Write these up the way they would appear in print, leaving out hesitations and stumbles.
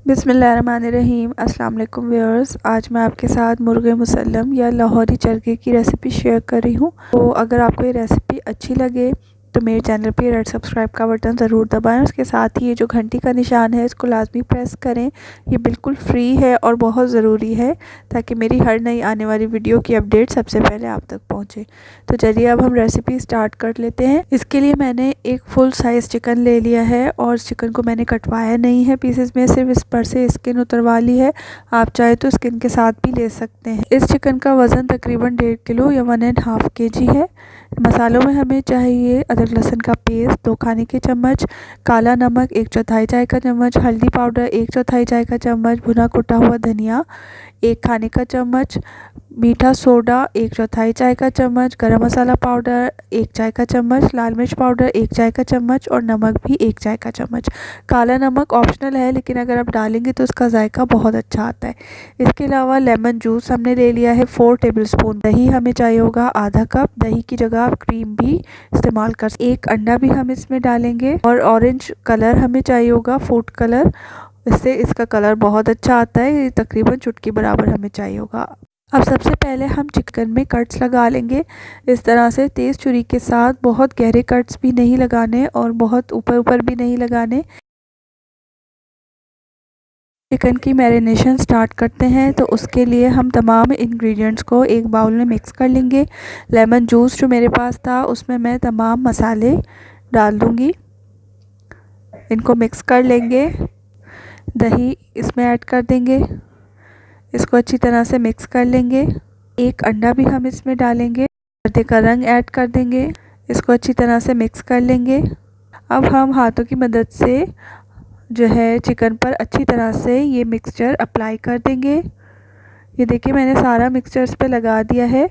बिस्मिल्लाहिर्रहमानिर्रहीम। अस्सलाम वालेकुम व्यूअर्स। आज मैं आपके साथ मुर्गे मुसल्लम या लाहौरी चरगे की रेसिपी शेयर कर रही हूँ। तो अगर आपको ये रेसिपी अच्छी लगे तो मेरे चैनल पे रेड सब्सक्राइब का बटन ज़रूर दबाएं। उसके साथ ही ये जो घंटी का निशान है इसको लाजमी प्रेस करें। ये बिल्कुल फ्री है और बहुत ज़रूरी है ताकि मेरी हर नई आने वाली वीडियो की अपडेट सबसे पहले आप तक पहुँचे। तो चलिए अब हम रेसिपी स्टार्ट कर लेते हैं। इसके लिए मैंने एक फुल साइज़ चिकन ले लिया है और चिकन को मैंने कटवाया नहीं है पीसेस में, सिर्फ इस पर से स्किन उतरवा ली है। आप चाहे तो स्किन के साथ भी ले सकते हैं। इस चिकन का वज़न तकरीबन 1.5 किलो या 1.5 kg है। मसालों में हमें चाहिए अदरक लहसुन का पेस्ट 2 खाने के चम्मच, काला नमक 1/4 चाय का चम्मच, हल्दी पाउडर 1/4 चाय का चम्मच, भुना कुटा हुआ धनिया 1 खाने का चम्मच, मीठा सोडा 1/4 चाय का चम्मच, गरम मसाला पाउडर 1 चाय का चम्मच, लाल मिर्च पाउडर 1 चाय का चम्मच और नमक भी 1 चाय का चम्मच। काला नमक ऑप्शनल है लेकिन अगर आप डालेंगे तो उसका जायका बहुत अच्छा आता है। इसके अलावा लेमन जूस हमने ले लिया है 4 टेबलस्पून। दही हमें चाहिए होगा आधा कप। दही की जगह आप क्रीम भी इस्तेमाल कर सकते। 1 अंडा भी हम इसमें डालेंगे और ऑरेंज कलर हमें चाहिए होगा, फूड कलर। इससे इसका कलर बहुत अच्छा आता है। ये तकरीबन चुटकी बराबर हमें चाहिए होगा। अब सबसे पहले हम चिकन में कट्स लगा लेंगे इस तरह से तेज़ छुरी के साथ। बहुत गहरे कट्स भी नहीं लगाने और बहुत ऊपर ऊपर भी नहीं लगाने। चिकन की मैरिनेशन स्टार्ट करते हैं तो उसके लिए हम तमाम इंग्रेडिएंट्स को एक बाउल में मिक्स कर लेंगे। लेमन जूस जो मेरे पास था उसमें मैं तमाम मसाले डाल दूँगी, इनको मिक्स कर लेंगे। दही इसमें ऐड कर देंगे, इसको अच्छी तरह से मिक्स कर लेंगे। 1 अंडा भी हम इसमें डालेंगे, पर्दे का रंग ऐड कर देंगे, इसको अच्छी तरह से मिक्स कर लेंगे। अब हम हाथों की मदद से जो है चिकन पर अच्छी तरह से ये मिक्सचर अप्लाई कर देंगे। ये देखिए मैंने सारा मिक्सचर इस पे लगा दिया है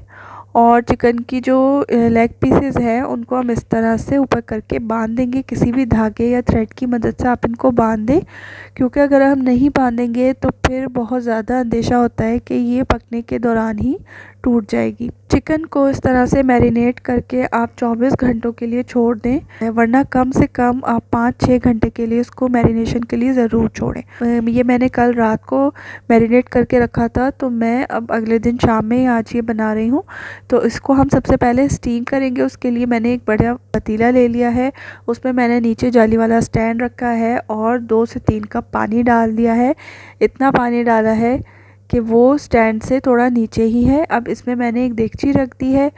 और चिकन की जो लेग पीसेस हैं उनको हम इस तरह से ऊपर करके बांध देंगे। किसी भी धागे या थ्रेड की मदद से आप इनको बांध दें, क्योंकि अगर हम नहीं बांधेंगे तो फिर बहुत ज़्यादा अंदेशा होता है कि ये पकने के दौरान ही टूट जाएगी। चिकन को इस तरह से मैरिनेट करके आप 24 घंटों के लिए छोड़ दें, वरना कम से कम आप 5-6 घंटे के लिए इसको मैरिनेशन के लिए ज़रूर छोड़ें। ये मैंने कल रात को मैरिनेट करके रखा था तो मैं अब अगले दिन शाम में आज ये बना रही हूँ। तो इसको हम सबसे पहले स्टीम करेंगे। उसके लिए मैंने एक बड़ा पतीला ले लिया है, उसमें मैंने नीचे जाली वाला स्टैंड रखा है और 2 से 3 कप पानी डाल दिया है। इतना पानी डाला है कि वो स्टैंड से थोड़ा नीचे ही है। अब इसमें मैंने एक देगची रख दी है,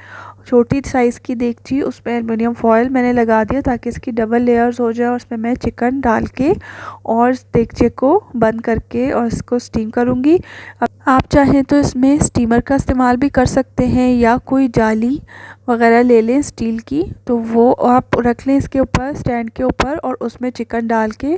छोटी साइज़ की देगची, उसमें एलुमिनियम फॉयल मैंने लगा दिया ताकि इसकी डबल लेयर्स हो जाए। और उसमें मैं चिकन डाल के और देगचे को बंद करके और इसको स्टीम करूँगी। अब आप चाहें तो इसमें स्टीमर का इस्तेमाल भी कर सकते हैं या कोई जाली वगैरह ले लें स्टील की, तो वो आप रख लें इसके ऊपर, स्टैंड के ऊपर, और उसमें चिकन डाल के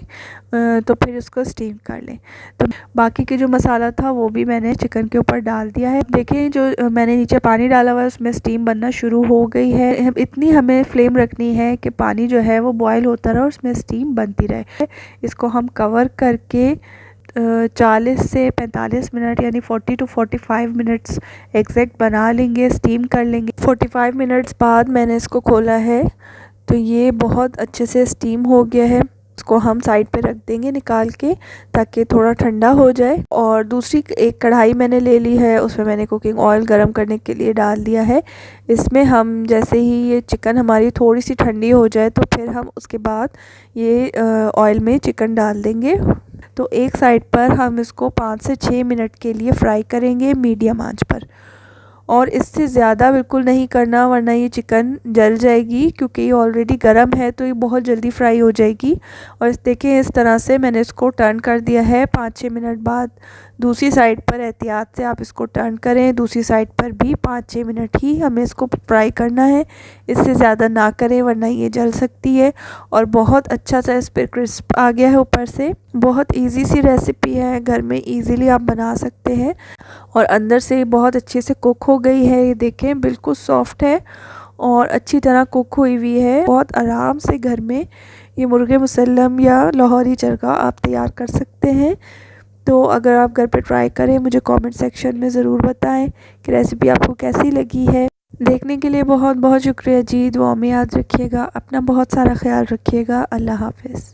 तो फिर इसको स्टीम कर लें। तो बाकी के जो मसाला था वो भी मैंने चिकन के ऊपर डाल दिया है। देखिए जो मैंने नीचे पानी डाला हुआ है उसमें स्टीम बनना शुरू हो गई है। इतनी हमें फ्लेम रखनी है कि पानी जो है वो बॉयल होता रहे और उसमें स्टीम बनती रहे। इसको हम कवर करके 40 से 45 मिनट यानी 40 to 45 मिनट्स एग्जैक्ट बना लेंगे, स्टीम कर लेंगे। 45 मिनट्स बाद मैंने इसको खोला है तो ये बहुत अच्छे से स्टीम हो गया है। इसको हम साइड पे रख देंगे निकाल के ताकि थोड़ा ठंडा हो जाए। और दूसरी एक कढ़ाई मैंने ले ली है, उसमें मैंने कुकिंग ऑयल गरम करने के लिए डाल दिया है। इसमें हम जैसे ही ये चिकन हमारी थोड़ी सी ठंडी हो जाए तो फिर हम उसके बाद ये ऑयल में चिकन डाल देंगे। तो एक साइड पर हम इसको 5 से 6 मिनट के लिए फ्राई करेंगे मीडियम आंच पर, और इससे ज़्यादा बिल्कुल नहीं करना वरना ये चिकन जल जाएगी, क्योंकि ये ऑलरेडी गर्म है तो ये बहुत जल्दी फ्राई हो जाएगी। और देखिए इस तरह से मैंने इसको टर्न कर दिया है। 5-6 मिनट बाद दूसरी साइड पर एहतियात से आप इसको टर्न करें। दूसरी साइड पर भी 5-6 मिनट ही हमें इसको फ्राई करना है, इससे ज़्यादा ना करें वरना ये जल सकती है। और बहुत अच्छा सा इस पर क्रिस्प आ गया है ऊपर से। बहुत इजी सी रेसिपी है, घर में इजीली आप बना सकते हैं और अंदर से बहुत अच्छे से कुक हो गई है। ये देखें बिल्कुल सॉफ्ट है और अच्छी तरह कुक हुई हुई है। बहुत आराम से घर में ये मुर्गे मुसल्लम या लाहौरी चरगा आप तैयार कर सकते हैं। तो अगर आप घर पे ट्राई करें, मुझे कमेंट सेक्शन में ज़रूर बताएं कि रेसिपी आपको कैसी लगी है। देखने के लिए बहुत बहुत शुक्रिया जी। दुआ में याद रखिएगा, अपना बहुत सारा ख्याल रखिएगा। अल्लाह हाफ़िज़।